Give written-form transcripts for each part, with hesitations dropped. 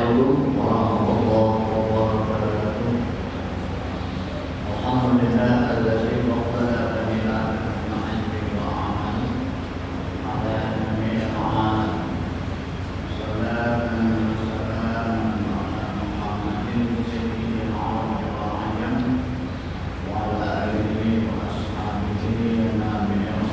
Assalamualaikum warahmatullahi wabarakatuh. Alhamdulillah alladzi qaddara lana ma'in wa amal ala nabiyyina Muhammad sallallahu alaihi Muhammadin sayyidil awwalin wal akhirin wa ala alihi wa ashabihi nabiyil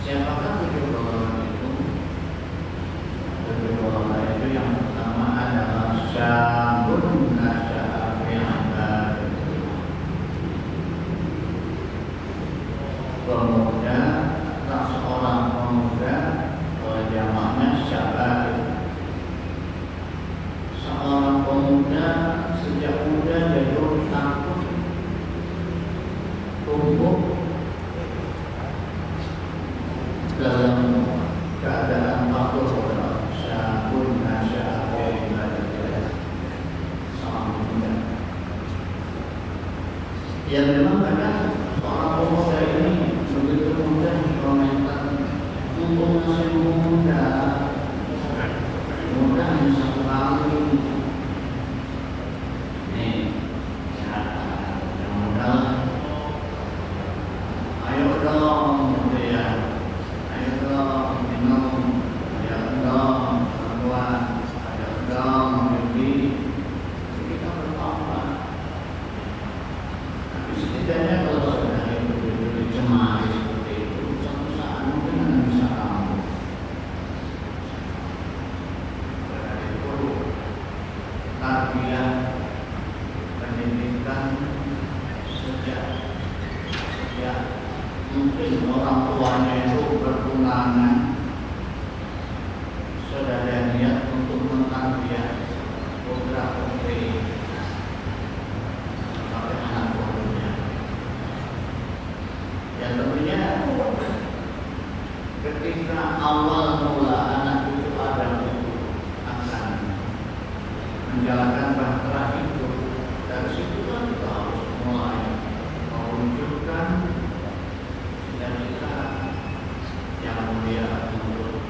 Siapakah tujuh golongan itu? Tujuh golongan itu yang pertama adalah syabun nasya'a fi ibadatillah. Pemuda, tak seorang pemuda, jamaknya syabab. Seorang pemuda sejak muda jadi takut tumbuh dalam keadaan takut kepada syabun nasya'a fi ibadatillah. Seorang pemuda yang memang kadang seorang pemuda ini begitu mudah dikomentar untuk masih muda, muda hanya satu kali. Nih, yang muda, ayo dong, gitu ya. Ayo dong, minum. Ayo dong, perempuan. Ayo dong, mimpi. Kita bertambah. Tapi setidaknya kalau sudah itu dicemari seperti itu, suatu saat mungkin anda bisa tahu. Karena itu tarbiyah pendidikan sejak mungkin orang tuanya itu bertunangan, sudah ada niat untuk mentarbiyah putra putri sampai anak cucunya. Ya tentunya ketika awal mula anak cucu Adam itu akan menjalankan bahtera itu, dari situlah kita harus mulai mewujudkan cita-cita yang mulia untuk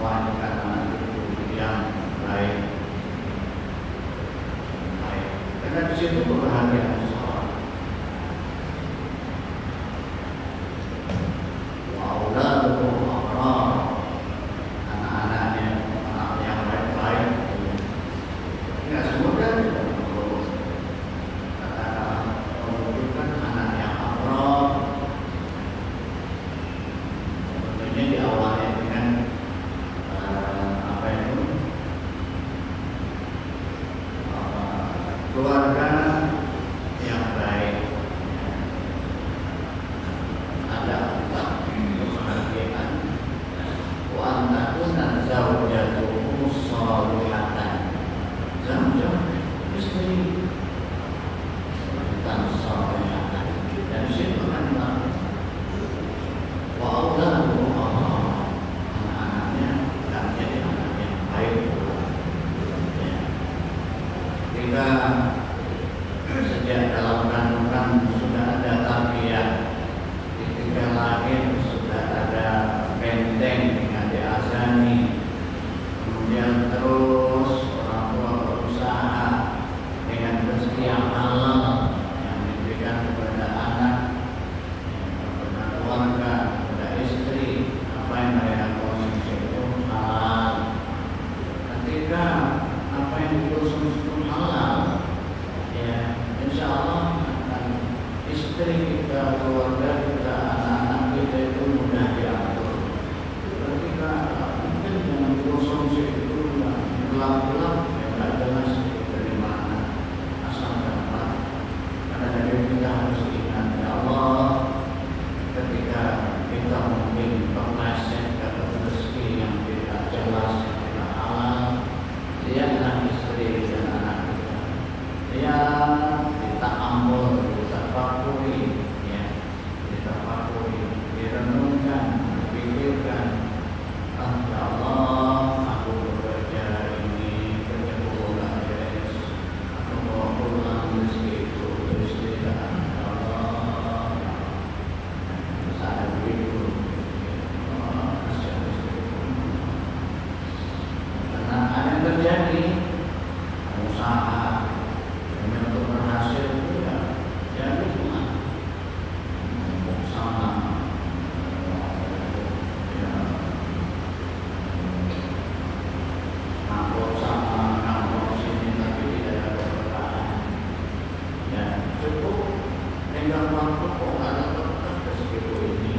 wanita anak cucu yang baik. Karena di situ kebahagiaan seorang. Wa'uladukum abrar, anak-anaknya anak yang baik-baik. Tidak semudah kita katakan mewujudkan anak yang abrar. Tentunya diawali dengan keluarga yang baik. Ada kebahagiaan. Wa antakuna zawjatuhu sholihatan. Zawjah istri dan sholihatan. Dan situ kan wa auladuhum anak-anaknya dan jadi anak yang baik. Jika sejak dalam kandungan sudah ada tarbiyah, ketika keluarga kita, anak-anak kita itu mudah diatur. Ketika mungkin yang konsumsi itu gelap-gelap, ya tidak jelas dari mana asal dapat. Karena dari kita harus ingat, ya Allah, ketika kita mungkin terleset dapat rezeki yang tidak jelas, yang tidak halal, lihatlah istri dan anak kita. Ya, kita ambil, kita pakui, ya, kita pakui, direnungkan, dipikirkan. Ya Allah, aku bekerja ini, kerja pulang beres, aku bawa pulang rezeki itu, rezeki dan ya Allah, saya begitu, kasihan istriku. Karena ada yang terjadi, usaha untuk berhasil itu ya, jadi cuma sama. Ngampuk sama ngampuk sini tapi tidak ada bertahan. Ya cukup tinggal waktu kok nggak ada berkah segitu ini.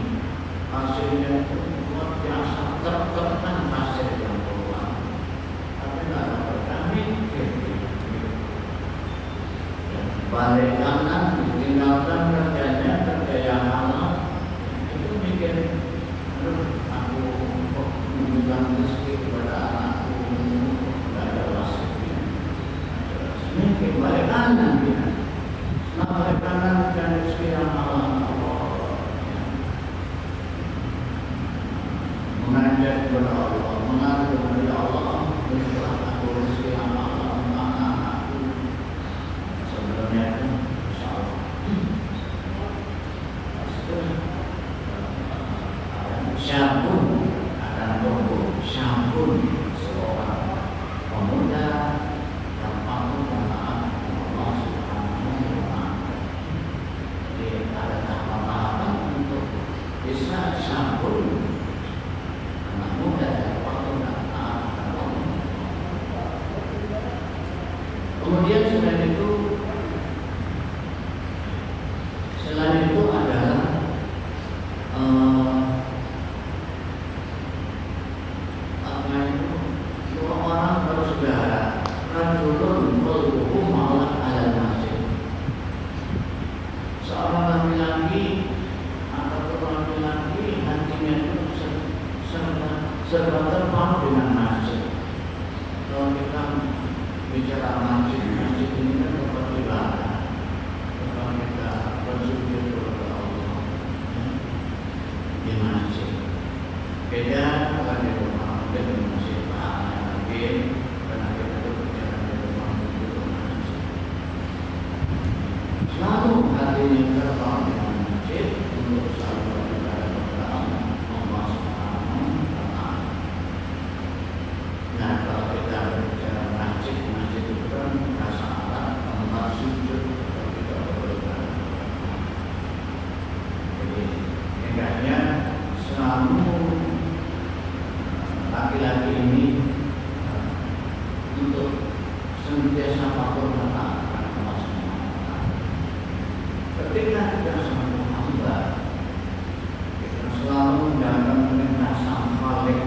Hasilnya itu luar biasa, tertekan hasil yang keluar. Tapi nggak ada berkah, mikir. Balik kanan ditinggalkan kerjanya, kerja yang halal. Itu mikir, aduh aku kok menunjukkan rezeki kepada anakku. Mungkin balik kanan dia. Nah balik kanan dan rezeki yang halal Allah. Mengajak kepada Allah, mengadu kepada Allah, berilah aku rezeki yang halal untuk anak-anakku. Sebenarnya itu insyaallah. Syabun akan tumbuh, syabun seorang pemuda yang mampu taat Allah Subhanahu wa Ta'ala. Jadi ada tahapan untuk bisa syabun, anak muda yang mampu taat Allah. Kemudian selain itu adalah dua orang bersaudara, rajulun qalbuhu ma'allah ala masjid. Seorang laki-laki atau laki-laki hatinya itu serba terpaut dengan masjid. Kalau kita bicara masjid ini kan tempat ibadah, tempat kita bersujud kepada Allah di masjid. Beda kalau di rumah, di masjid lagi, karena kita itu bicara di rumah itu masjid. Selalu hatinya terpaut dengan masjid untuk selalu beribadah kepada Allah Subhanahu wa Ta'ala. Nah, kalau kita bicara masjid itu kan rasa alat tempat sujud kalau kita beribadah. Jadi, hendaknya selalu laki-laki ini untuk senantiasa patuh taat kepada Allah Subhanahu wa Ta'ala. Ketika kita selalu hamba, kita selalu menjalankan perintah Sang Khalik,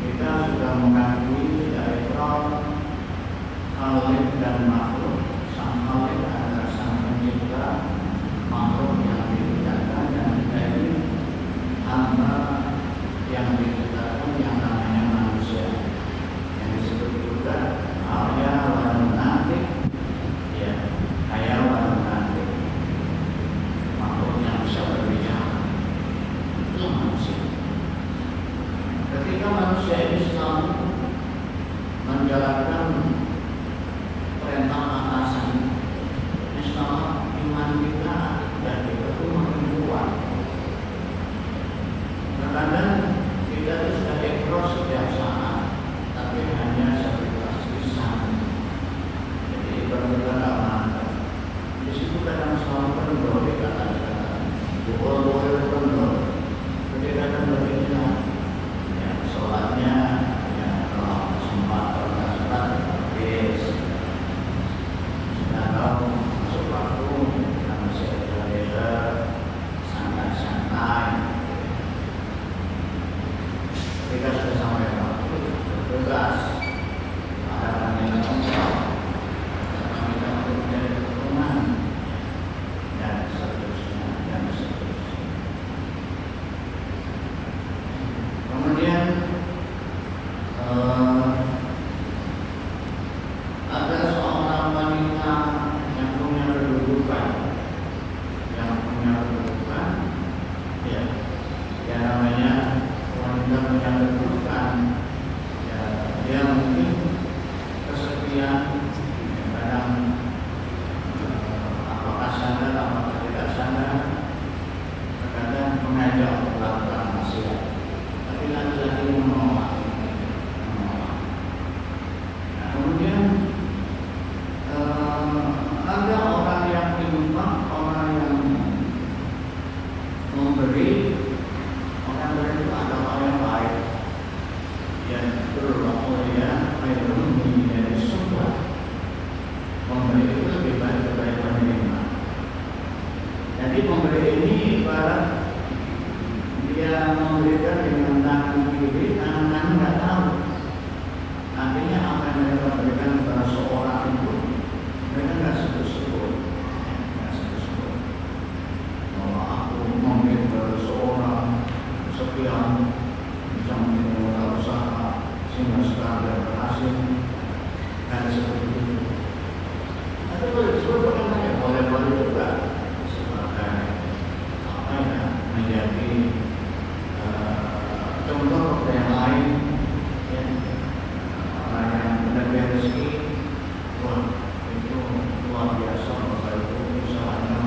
kita sudah mengakui dari Rabb, Khalik dan makhluk. Sang Khalik adalah Sang Pencipta, makhluk yang diciptakan dan kita ini Jadi pemberi ini ibarat dia memberikan dengan tangan kiri, tangan kanan nggak tahu. Artinya apa yang mereka berikan kepada seorang itu, mereka nggak sebut-sebut, nggak sebut-sebut. Bahwa aku memberi kepada seorang sekian, bisa menjadi usaha sehingga sekarang dia berhasil, nggak seperti itu. Tapi boleh disebut boleh juga sebagai apa ya, menjadi contoh yang lain, ya. Orang yang benar-benar rezeki, wah itu luar biasa, Bapak Ibu, usahanya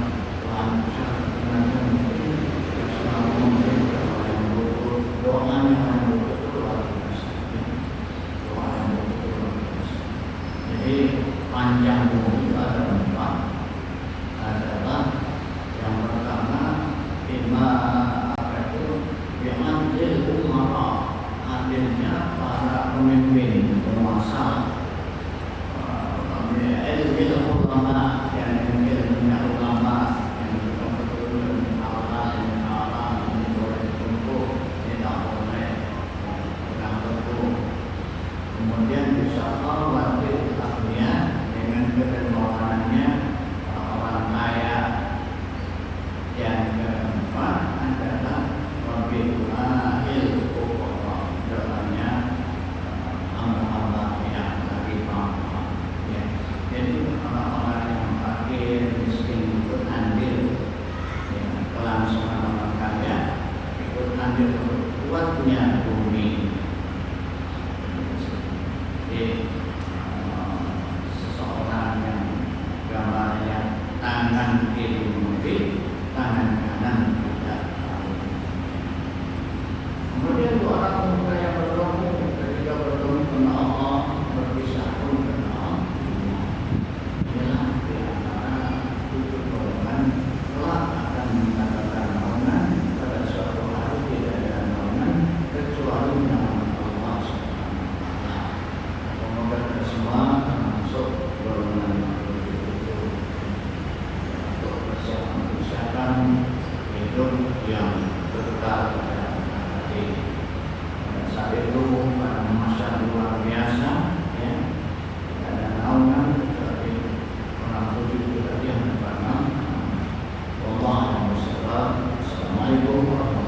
lancar, tenaga mungkin yang selalu memberi kepada yang bersyukur, doanya yang bersyukur itu luar biasa, doa yang bersyukur luar biasa. Jadi panjang umur itu ada empat, adalah yang pertama diambil umara, adilnya para pemimpin penguasa, ulama yang ilmunya ulama yang betul-betul Allah ini boleh ditempuh, tidak boleh yang betul. Kemudian bisa wakil akhirnya dengan kedermawanannya orang kaya. Yang keempat adalah wabillahi al-fuqara, doanya hamba-hamba yang lagi mampu, ya. Jadi orang-orang yang fakir, miskin ikut andil, ya, kelangsungan orang kaya ikut andil kuatnya bumi. Jadi seseorang yang gambarnya tangan kiri memberi, tangan kanan tidak tahu. Kemudian dua orang pemuda yang bertemu, ketika bertemu dengan Allah, berpisah pun dengan Allah. Inilah di antara 7 golongan kelak akan mendapatkan naungan pada suatu hari, tidak ada naungan kecuali naungan Allah Subhanahu wa Ta'ala. Semoga kita semua termasuk golongan itu untuk persiapan hidup yang kekal pada hari. Pada saat itu pada masa luar biasa, ya, ada naungan seperti orang 7 itu tadi yang pertama. Wallahualam. Assalamualaikum warahmatullahi wabarakatuh.